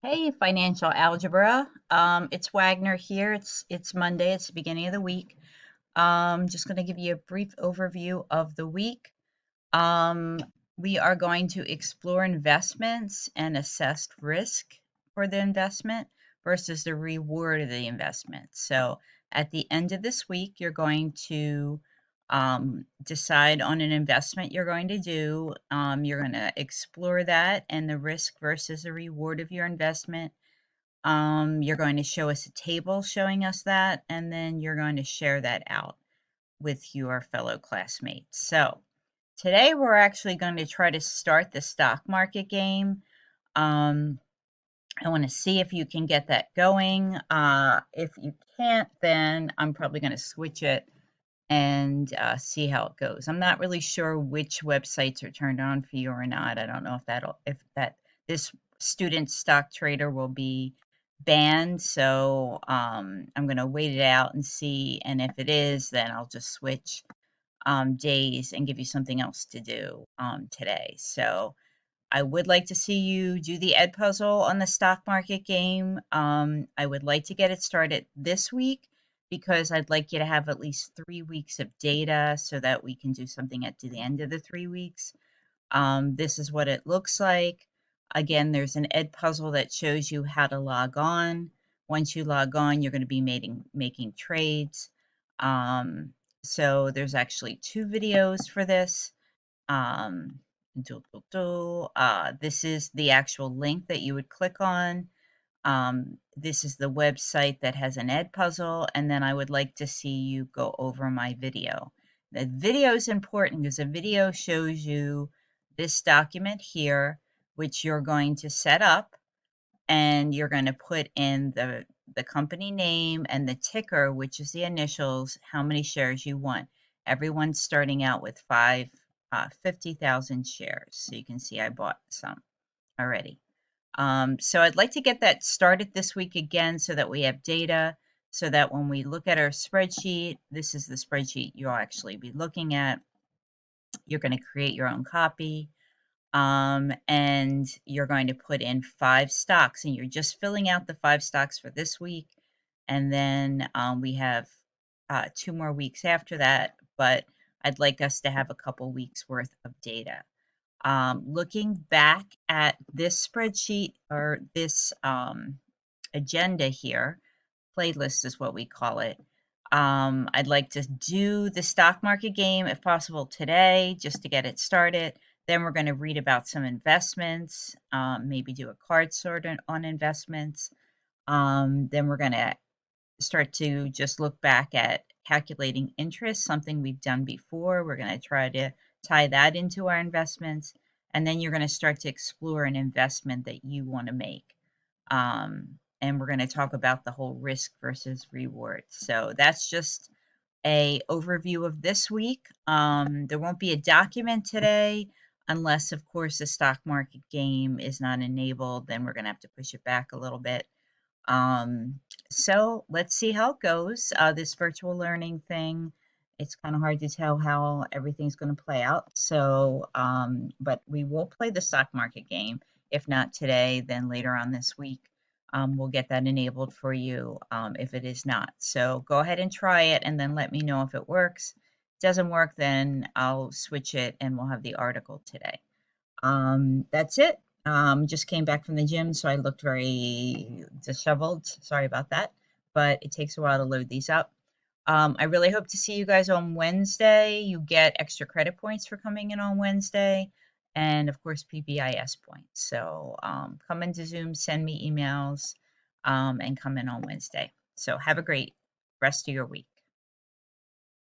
Hey, financial algebra. It's Wagner here. It's Monday. It's the beginning of the week. Just going to give you a brief overview of the week. Um, we are going to explore investments and assess risk for the investment versus the reward of the investment. So at the end of this week, you're going to decide on an investment you're going to do. You're going to explore that and the risk versus the reward of your investment. You're going to show us a table showing us that, and then you're going to share that out with your fellow classmates. So today we're actually going to try to start the stock market game. Um, I want to see if you can get that going. If you can't, then I'm probably going to switch it and see how it goes. I'm not really sure which websites are turned on for you or not. I don't know if this student stock trader will be banned. So I'm going to wait it out and see. And if it is, then I'll just switch days and give you something else to do today. So I would like to see you do the Ed puzzle on the stock market game. I would like to get it started this week because I'd like you to have at least 3 weeks of data so that we can do something at the end of the 3 weeks. This is what it looks like. Again, there's an Ed puzzle that shows you how to log on. Once you log on, you're going to be making trades. Um, so there's actually 2 videos for this. Um, this is the actual link that you would click on. This is the website that has an Ed puzzle, and then I would like to see you go over my video. The video is important because the video shows you this document here, which you're going to set up, and you're going to put in the company name and the ticker, which is the initials, how many shares you want. Everyone's starting out with 50,000 shares. So you can see I bought some already. So I'd like to get that started this week again so that we have data, so that when we look at our spreadsheet, this is the spreadsheet you'll actually be looking at. You're going to create your own copy. And you're going to put in 5 stocks, and you're just filling out the 5 stocks for this week. And then we have 2 more weeks after that, but I'd like us to have a couple weeks worth of data. Looking back at this spreadsheet or this agenda here, playlist is what we call it. I'd like to do the stock market game if possible today, just to get it started. Then we're going to read about some investments, maybe do a card sort on investments. Then we're going to start to just look back at calculating interest, something we've done before. We're going to try to tie that into our investments. And then you're going to start to explore an investment that you want to make. And we're going to talk about the whole risk versus reward. So that's just a overview of this week. There won't be a document today unless, of course, the stock market game is not enabled. Then we're going to have to push it back a little bit. So let's see how it goes. This virtual learning thing, it's kind of hard to tell how everything's going to play out. So, but we will play the stock market game. If not today, then later on this week, we'll get that enabled for you if it is not. So go ahead and try it and then let me know if it works. Doesn't work, then I'll switch it and we'll have the article today. That's it. Just came back from the gym, so I looked very disheveled. Sorry about that, but it takes a while to load these up. I really hope to see you guys on Wednesday. You get extra credit points for coming in on Wednesday, and of course, PBIS points. So come into Zoom, send me emails, and come in on Wednesday. So have a great rest of your week.